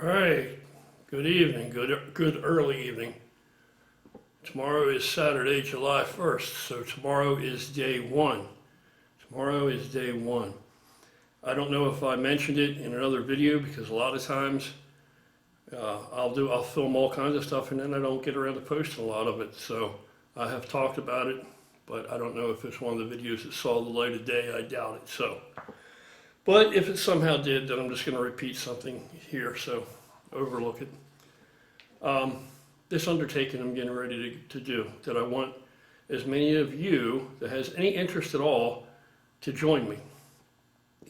All right. Good evening. Good early evening. Tomorrow is Saturday, July 1st. So tomorrow is day one. Tomorrow is day one. I don't know if I mentioned it in another video because a lot of times I'll film all kinds of stuff and then I don't get around to posting a lot of it. So I have talked about it, but I don't know if it's one of the videos that saw the light of day. I doubt it. But if it somehow did, then I'm just going to repeat something here, so overlook it. This undertaking I'm getting ready to do, that I want as many of you that has any interest at all to join me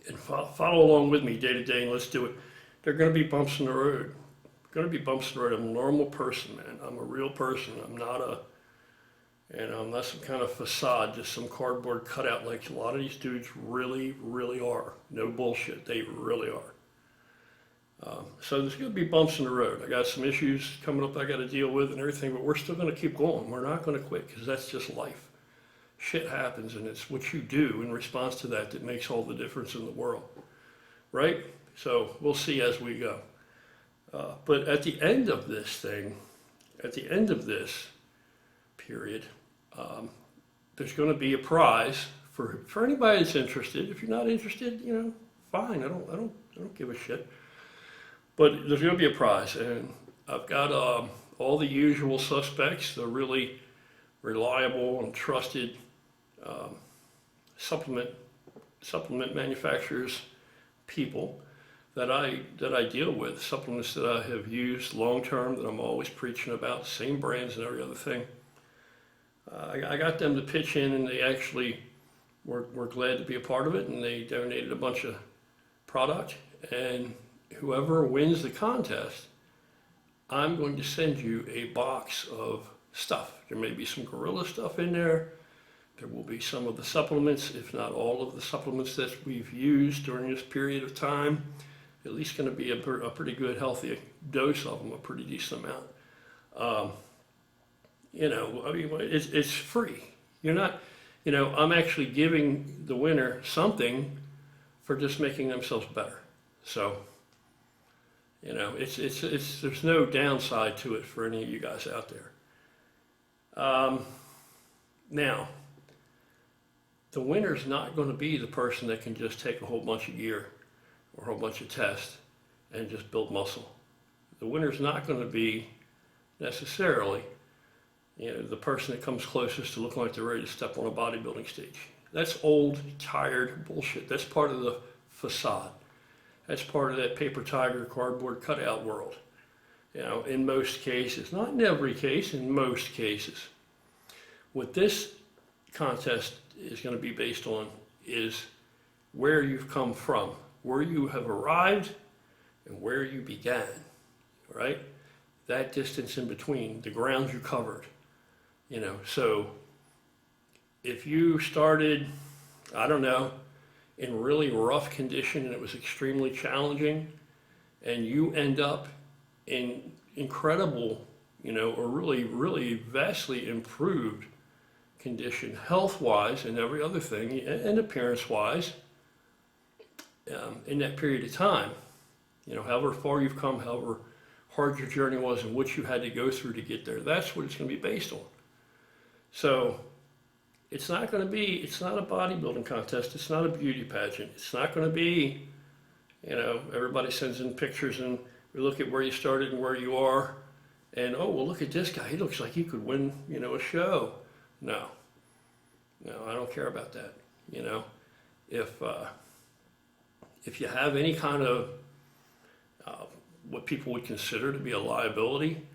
and follow along with me day to day, and let's do it. There are going to be bumps in the road. Going to be bumps in the road. I'm a normal person, man. I'm a real person. I'm not some kind of facade, just some cardboard cutout like a lot of these dudes really, really are. No bullshit, they really are. So there's going to be bumps in the road. I got some issues coming up I got to deal with and everything, but we're still going to keep going. We're not going to quit because that's just life. Shit happens, and it's what you do in response to that that makes all the difference in the world, right? So we'll see as we go. But at the end of this thing, at the end of this period, there's going to be a prize for anybody that's interested. If you're not interested, fine. I don't give a shit. But there's going to be a prize, and I've got all the usual suspects, the really reliable and trusted supplement manufacturers, people that I deal with, supplements that I have used long term, that I'm always preaching about, same brands and every other thing. I got them to pitch in, and they actually were glad to be a part of it, and they donated a bunch of product. And whoever wins the contest, I'm going to send you a box of stuff. There may be some Gorilla stuff in there. There will be some of the supplements, if not all of the supplements that we've used during this period of time. At least going to be a pretty good, healthy dose of them, a pretty decent amount. It's free. You're not, I'm actually giving the winner something for just making themselves better. So, there's no downside to it for any of you guys out there. Now, the winner's not going to be the person that can just take a whole bunch of gear or a whole bunch of tests and just build muscle. The winner's not going to be necessarily the person that comes closest to looking like they're ready to step on a bodybuilding stage. That's old, tired bullshit. That's part of the facade. That's part of that paper tiger, cardboard cutout world. In most cases, not in every case, in most cases. What this contest is going to be based on is where you've come from, where you have arrived, and where you began, right? That distance in between, the ground you covered. So if you started, I don't know, in really rough condition and it was extremely challenging, and you end up in incredible, or really, really vastly improved condition, health-wise and every other thing, and appearance-wise, in that period of time, however far you've come, however hard your journey was and what you had to go through to get there, that's what it's going to be based on. So it's not a bodybuilding contest. It's not a beauty pageant. It's not going to be, everybody sends in pictures and we look at where you started and where you are. And, oh, well, look at this guy. He looks like he could win, a show. No, I don't care about that. If you have any kind of what people would consider to be a liability,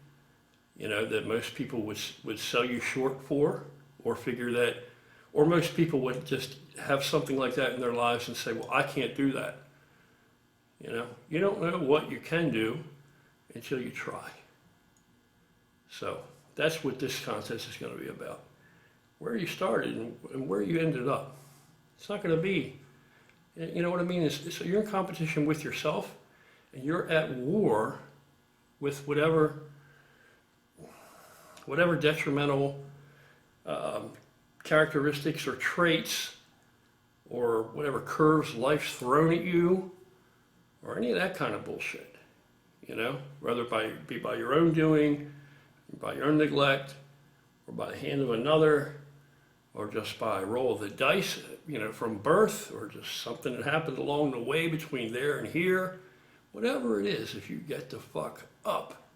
that most people would sell you short for, or figure that, or most people would just have something like that in their lives and say, well, I can't do that. You don't know what you can do until you try. So that's what this contest is going to be about. Where you started and where you ended up. It's not going to be, what I mean so you're in competition with yourself, and you're at war with whatever detrimental characteristics or traits or whatever curves life's thrown at you or any of that kind of bullshit. whether be by your own doing, by your own neglect, or by the hand of another, or just by a roll of the dice, from birth, or just something that happened along the way between there and here. Whatever it is, if you get the fuck up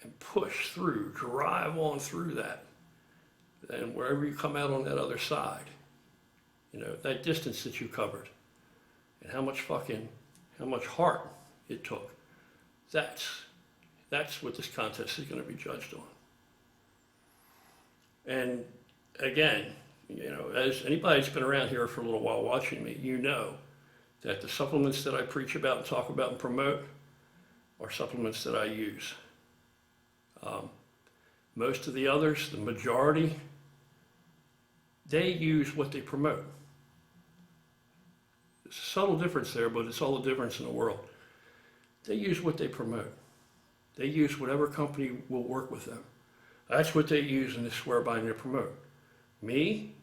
and push through, drive on through that, then wherever you come out on that other side, that distance that you covered, and how much heart it took, that's what this contest is going to be judged on. And again, as anybody that's been around here for a little while watching me, that the supplements that I preach about and talk about and promote are supplements that I use. Most of the others, the majority, they use what they promote. There's a subtle difference there, but it's all the difference in the world. They use what they promote. They use whatever company will work with them. That's what they use and they swear by and they promote. Me,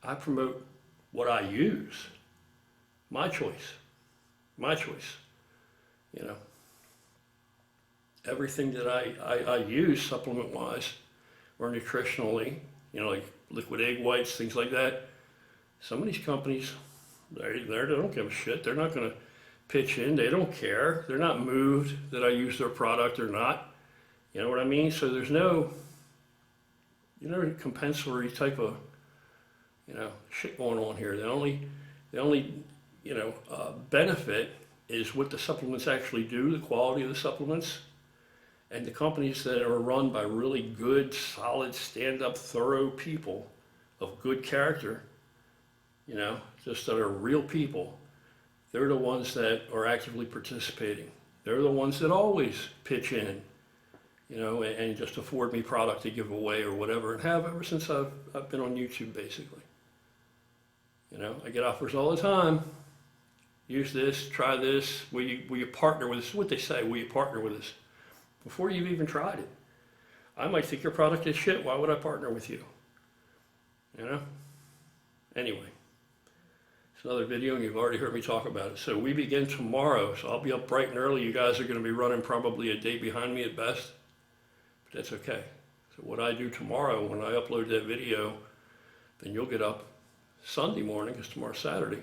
I promote what I use. My choice. Everything that I use supplement-wise or nutritionally, like liquid egg whites, things like that. Some of these companies, they don't give a shit. They're not going to pitch in. They don't care. They're not moved that I use their product or not. You know what I mean? So there's no, compensatory type of, shit going on here. The only benefit is what the supplements actually do, the quality of the supplements, and the companies that are run by really good, solid, stand-up, thorough people of good character, just that are real people. They're the ones that are actively participating. They're the ones that always pitch in, and just afford me product to give away or whatever, and have ever since I've been on YouTube, basically. I get offers all the time. Use this, try this. Will you partner with us? This is what they say. Will you partner with us? Before you've even tried it. I might think your product is shit. Why would I partner with you? Anyway, it's another video and you've already heard me talk about it. So we begin tomorrow. So I'll be up bright and early. You guys are going to be running probably a day behind me at best. But that's okay. So what I do tomorrow when I upload that video, then you'll get up Sunday morning, because tomorrow's Saturday,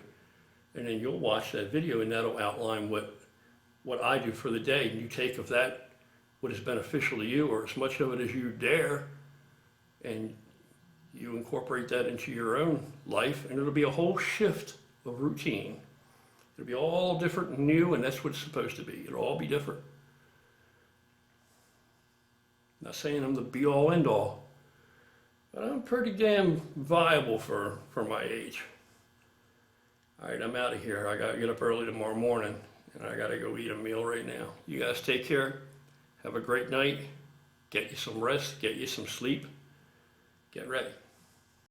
and then you'll watch that video and that'll outline what I do for the day. And you take of that what is beneficial to you, or as much of it as you dare, and you incorporate that into your own life, and it'll be a whole shift of routine. It'll be all different and new, and that's what it's supposed to be. It'll all be different. I'm not saying I'm the be-all, end-all, but I'm pretty damn viable for my age. All right, I'm out of here. I got to get up early tomorrow morning, and I got to go eat a meal right now. You guys take care. Have a great night. Get you some rest. Get you some sleep. Get ready.